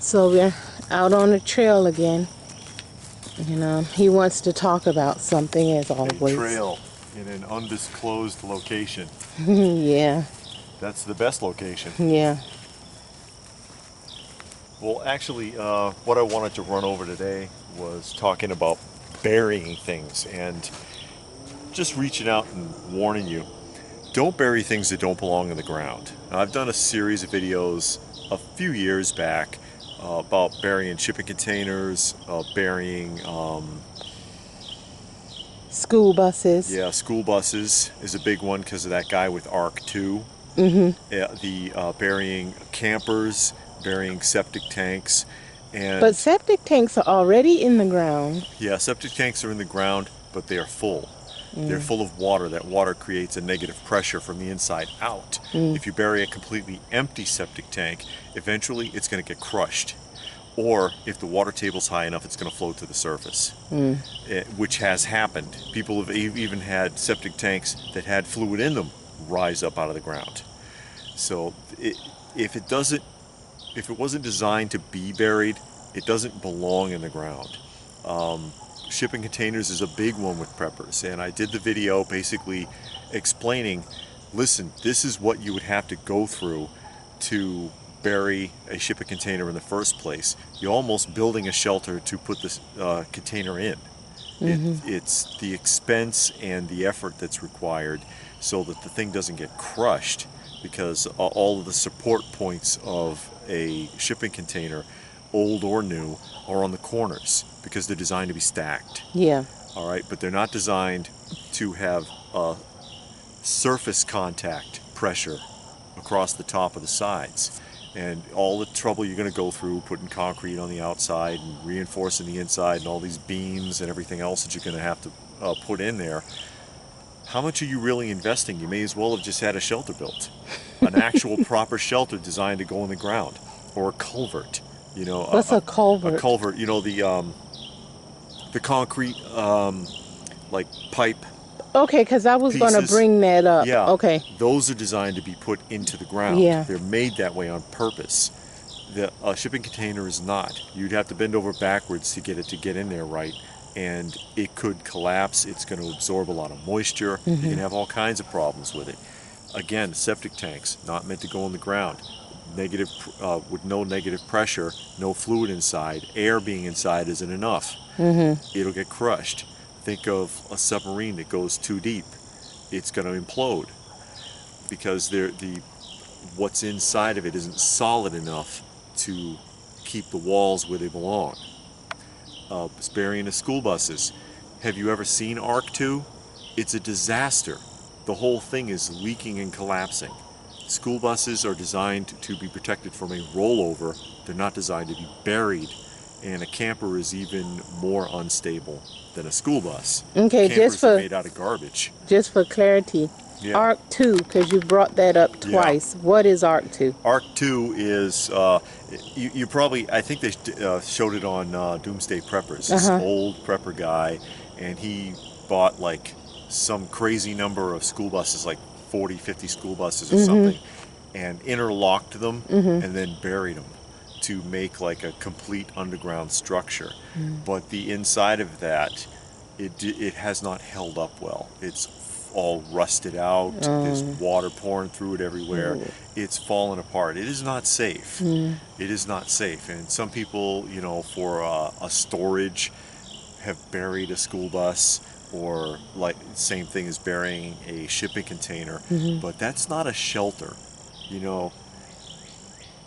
So we're out on the trail again. And he wants to talk about something as always. A trail in an undisclosed location. Yeah. That's the best location. Yeah. Well, actually, what I wanted to run over today was talking about burying things and just reaching out and warning you. Don't bury things that don't belong in the ground. Now, I've done a series of videos a few years back about burying shipping containers, burying school buses. Yeah, school buses is a big one because of that guy with ARC 2. The burying campers, burying septic tanks, and But septic tanks are already in the ground. yeah, septic tanks are in the ground, but they are full. They're full of water. That water creates a negative pressure from the inside out. If you bury a completely empty septic tank, eventually it's going to get crushed. Or if the water table's high enough, it's going to float to the surface, which has happened. People have even had septic tanks that had fluid in them rise up out of the ground. So if it wasn't designed to be buried, it doesn't belong in the ground. Shipping containers is a big one with preppers, and I did the video basically explaining, listen, this is what you would have to go through to bury a shipping container in the first place. You're almost building a shelter to put this container in. It's the expense and the effort that's required so that the thing doesn't get crushed, because all of the support points of a shipping container, old or new, are on the corners because they're designed to be stacked. Yeah. All right, but they're not designed to have surface contact pressure across the top of the sides. And all the trouble you're going to go through putting concrete on the outside and reinforcing the inside and all these beams and everything else that you're going to have to put in there, how much are you really investing? You may as well have just had a shelter built, an actual proper shelter designed to go in the ground, or a culvert. You know, what's a culvert? A culvert, you know, the concrete like pipe. Okay, because I was going to bring that up. Yeah. Okay. Those are designed to be put into the ground. Yeah. They're made that way on purpose. The shipping container is not. You'd have to bend over backwards to get it to get in there right, and it could collapse. It's going to absorb a lot of moisture. You can have all kinds of problems with it. Again, septic tanks, not meant to go in the ground. Negative, with no negative pressure, no fluid inside, air being inside isn't enough. It'll get crushed. Think of a submarine that goes too deep. It's going to implode because what's inside of it isn't solid enough to keep the walls where they belong. Burying the school buses. Have you ever seen ARC 2? It's a disaster. The whole thing is leaking and collapsing. School buses are designed to be protected from a rollover. They're not designed to be buried. And a camper is even more unstable than a school bus. Okay, Campers are made out of garbage. Just for clarity, yeah. ARC 2, because you brought that up twice. Yeah. What is ARC 2? ARC 2 is, you probably, I think they showed it on Doomsday Preppers. This old prepper guy, and he bought like some crazy number of school buses, like 40, 50 school buses or something, and interlocked them and then buried them to make like a complete underground structure. But the inside of that, it has not held up well. It's all rusted out. There's water pouring through it everywhere. It's fallen apart. It is not safe. It is not safe. And some people, you know, for a storage, have buried a school bus, or like same thing as burying a shipping container. But that's not a shelter. You know,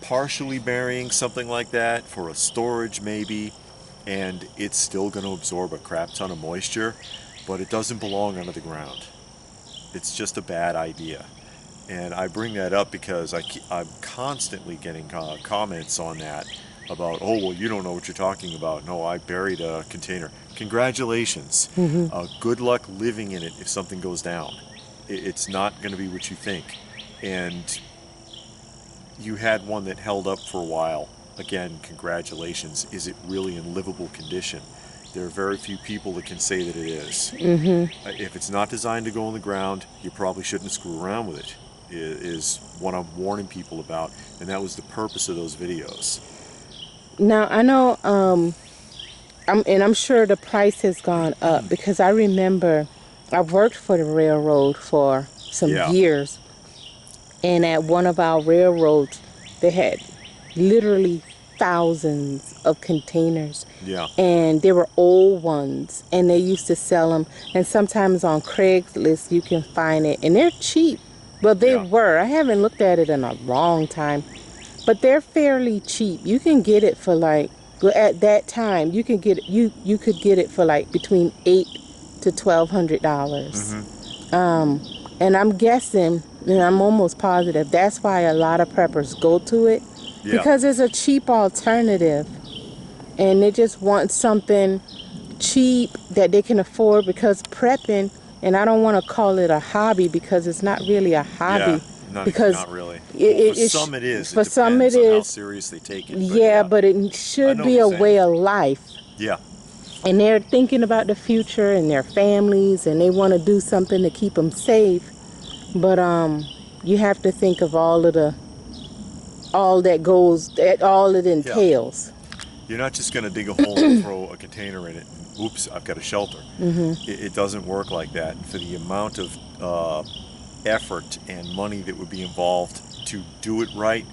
partially burying something like that for a storage maybe, and it's still going to absorb a crap ton of moisture, but it doesn't belong under the ground. It's just a bad idea. And I bring that up because I'm constantly getting comments on that about, oh, well, you don't know what you're talking about. No, I buried a container. Congratulations. Good luck living in it if something goes down. It's not going to be what you think. And you had one that held up for a while. Again, congratulations. Is it really in livable condition? There are very few people that can say that it is. If it's not designed to go on the ground, you probably shouldn't screw around with it, is what I'm warning people about, and that was the purpose of those videos. Now I know, I'm sure the price has gone up because I remember I worked for the railroad for some Yeah. years, and at one of our railroads, they had literally thousands of containers, Yeah. and they were old ones, and they used to sell them. And sometimes on Craigslist you can find it, and they're cheap. Well, they Yeah. were. I haven't looked at it in a long time, but they're fairly cheap. You can get it for like, well, at that time you can get you could get it for like between $800 to $1,200. Mm-hmm. And I'm guessing, and I'm almost positive, that's why a lot of preppers go to it, Yeah. because it's a cheap alternative, and they just want something cheap that they can afford. Because prepping, and I don't want to call it a hobby because it's not really a hobby, Yeah. Not because really. it, Well, it, for it some it is. for It some it depends on how is. serious they take it. But Yeah, but it I should know what be you're a saying. way of life. Yeah. And they're thinking about the future and their families, and they want to do something to keep them safe. But you have to think of all it Yeah. entails. You're not just going to dig a hole and throw a container in it and oops, I've got a shelter. It doesn't work like that. And for the amount of effort and money that would be involved to do it right,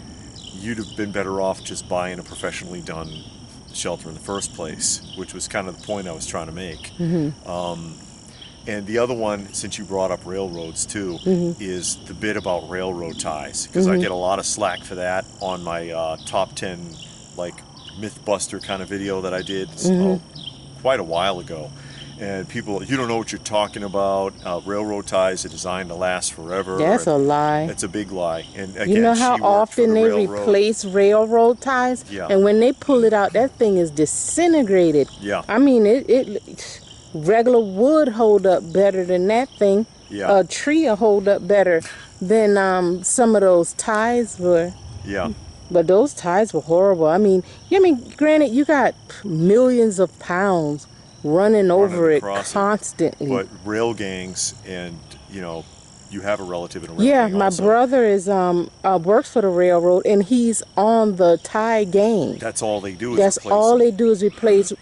you'd have been better off just buying a professionally done shelter in the first place, which was kind of the point I was trying to make. And the other one, since you brought up railroads too, is the bit about railroad ties, because I get a lot of slack for that on my top 10 like Mythbuster kind of video that I did quite a while ago. And people, you don't know what you're talking about. Railroad ties are designed to last forever. That's a lie. That's a big lie. And again, You know how she worked for often the they railroad. replace railroad ties? Yeah. And when they pull it out, that thing is disintegrated. Yeah. I mean, it regular wood hold up better than that thing. Yeah. A tree will hold up better than some of those ties were. Yeah. But those ties were horrible. Granted, you got millions of pounds running over it across it. constantly. But rail gangs, and you have a relative in a rail Yeah, gang my also. brother is works for the railroad, and he's on the tie gang. That's all they do is That's replace all them. they do is replace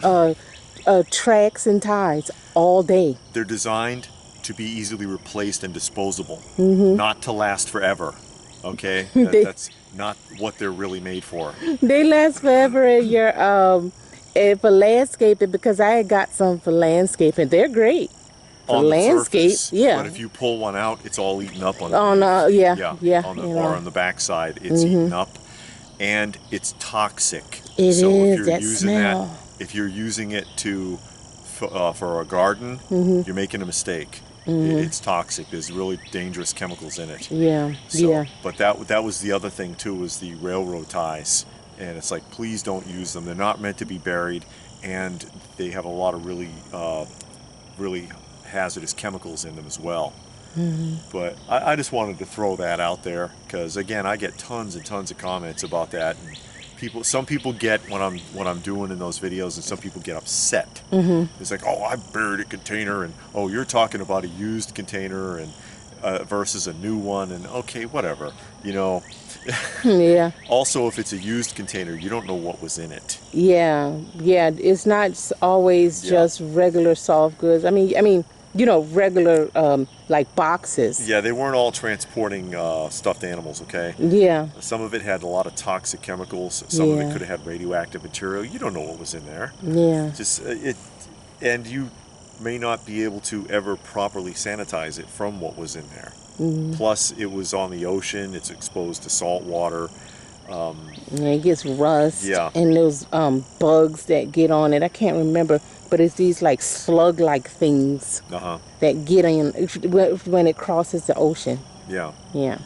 tracks and ties all day. They're designed to be easily replaced and disposable, not to last forever. Okay, that's not what they're really made for. They last forever in your for landscaping, because I had got some for landscaping. They're great for On the landscape. surface, Yeah. but if you pull one out, it's all eaten up on Yeah. or on the backside, it's eaten up, and it's toxic. It so is, if you're that using smell. if you're using it for a garden, you're making a mistake. It's toxic. There's really dangerous chemicals in it. Yeah. So, Yeah. But that was the other thing too, was the railroad ties, and it's like, please don't use them. They're not meant to be buried, and they have a lot of really hazardous chemicals in them as well. But I just wanted to throw that out there, because again, I get tons and tons of comments about that, and some people get what I'm doing in those videos, and some people get upset. It's like, oh, I buried a container, and oh, you're talking about a used container and versus a new one, and okay, whatever, Yeah. Also, if it's a used container, you don't know what was in it. Yeah. It's not always just regular soft goods. I mean, regular like boxes. Yeah, they weren't all transporting stuffed animals, okay? Yeah. Some of it had a lot of toxic chemicals. Some of it could have had radioactive material. You don't know what was in there. Yeah. And you may not be able to ever properly sanitize it from what was in there. Plus, it was on the ocean. It's exposed to salt water. And it gets rust. Yeah. And those bugs that get on it. I can't remember, but it's these like slug-like things that get in when it crosses the ocean. Yeah. Yeah.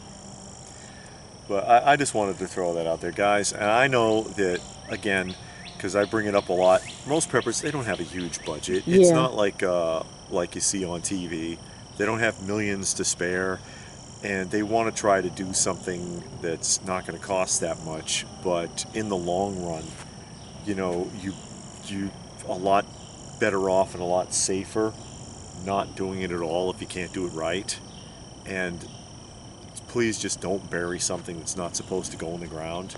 But I just wanted to throw that out there, guys. And I know that, again, because I bring it up a lot, most preppers, they don't have a huge budget. It's not like you see on TV. They don't have millions to spare, and they want to try to do something that's not going to cost that much. But in the long run, you a lot better off and a lot safer not doing it at all if you can't do it right. And please just don't bury something that's not supposed to go in the ground.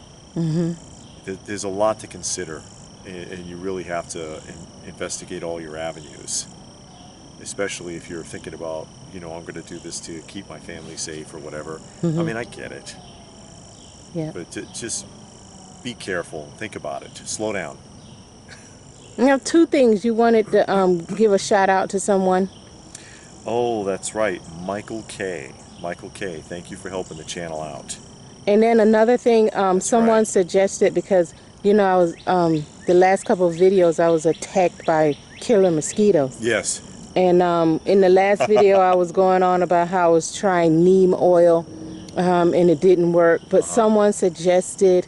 there's a lot to consider, and you really have to investigate all your avenues, especially if you're thinking about, I'm going to do this to keep my family safe or whatever. I mean, I get it. Yeah. But just be careful. Think about it. Slow down. Now, two things you wanted to give a shout out to someone. Oh, that's right. Michael K. Michael K. Thank you for helping the channel out. And then another thing, someone right. suggested, because I was the last couple of videos I was attacked by killer mosquitoes. Yes. And in the last video I was going on about how I was trying neem oil, and it didn't work. But someone suggested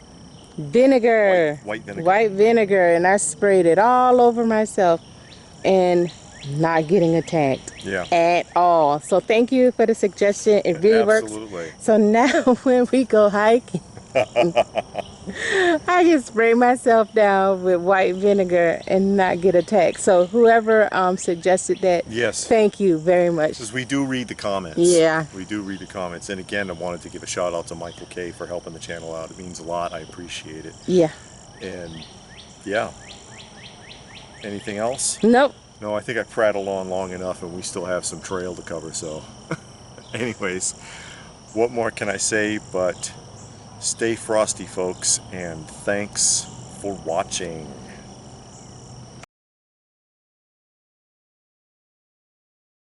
vinegar, White vinegar. white vinegar, and I sprayed it all over myself, and not getting attacked at all. So thank you for the suggestion. It really Absolutely. works. So now when we go hiking, I can spray myself down with white vinegar and not get attacked. So whoever suggested that, yes, thank you very much. Because we do read the comments. Yeah. We do read the comments. And again, I wanted to give a shout out to Michael K. for helping the channel out. It means a lot. I appreciate it. Yeah. And yeah. Anything else? Nope. No, I think I prattled on long enough and we still have some trail to cover. So anyways, what more can I say but stay frosty, folks, and thanks for watching.